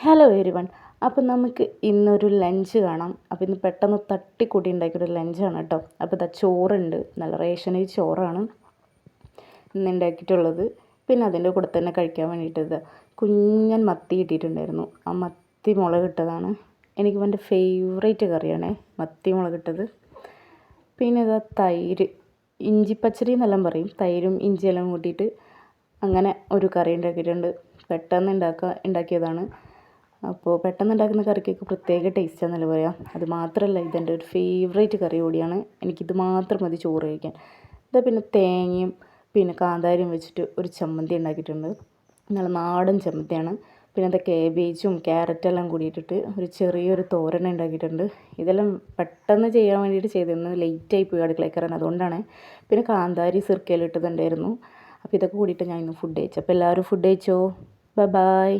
Hello everyone. അപ്പോൾ നമുക്ക് ഇന്നൊരു ലഞ്ച് കാണാം. അപ്പോൾ ഇന്ന് പെട്ടെന്ന് തട്ടിക്കൂട്ടി ഉണ്ടാക്കിയൊരു ലഞ്ചാണ് കേട്ടോ. അപ്പോൾ ഇതാ ചോറുണ്ട്, നല്ല റേഷനരി ചോറാണ് ഇന്ന് ഉണ്ടാക്കിയിട്ടുള്ളത്. പിന്നെ അതിൻ്റെ കൂടെ തന്നെ കഴിക്കാൻ വേണ്ടിയിട്ട് ഇത് കുഞ്ഞൻ മത്തി കിട്ടിയിട്ടുണ്ടായിരുന്നു. ആ മത്തി മുളകിട്ടതാണ്. എനിക്ക് എൻ്റെ ഫേവറേറ്റ് കറിയാണേ മത്തി മുളകിട്ടത്. പിന്നെ ഇതാ തൈര്, ഇഞ്ചിപ്പച്ചടി എന്നെല്ലാം പറയും, തൈരും ഇഞ്ചിയെല്ലാം കൂട്ടിയിട്ട് അങ്ങനെ ഒരു കറി ഉണ്ടാക്കിയിട്ടുണ്ട്. പെട്ടെന്ന് ഉണ്ടാക്കിയതാണ്. അപ്പോൾ പെട്ടെന്ന് ഉണ്ടാക്കുന്ന കറിക്കൊക്കെ പ്രത്യേക ടേസ്റ്റാണെന്നല്ലേ പറയാം. അത് മാത്രമല്ല, ഇതെൻ്റെ ഒരു ഫേവറേറ്റ് കറി കൂടിയാണ്. എനിക്കിത് മാത്രം മതി ചോറ് കഴിക്കാൻ. ഇത് പിന്നെ തേങ്ങയും പിന്നെ കാന്താരിയും വെച്ചിട്ട് ഒരു ചമ്മന്തി ഉണ്ടാക്കിയിട്ടുണ്ട്. നല്ല നാടൻ ചമ്മന്തിയാണ്. പിന്നെ അത് കേബേജും ക്യാരറ്റെല്ലാം കൂടിയിട്ടിട്ട് ഒരു ചെറിയൊരു തോരൻ ഉണ്ടാക്കിയിട്ടുണ്ട്. ഇതെല്ലാം പെട്ടെന്ന് ചെയ്യാൻ വേണ്ടിയിട്ട് ചെയ്തിരുന്നു. ലേറ്റായി പോയി അടുക്കളയിൽ കയറാൻ, അതുകൊണ്ടാണ്. പിന്നെ കാന്താരി സിർക്കയിലിട്ടതുണ്ടായിരുന്നു. അപ്പോൾ ഇതൊക്കെ കൂടിയിട്ട് ഞാൻ ഇന്ന് ഫുഡ് കഴിച്ചു. അപ്പോൾ എല്ലാവരും ഫുഡ് കഴിച്ചോ? ബൈ.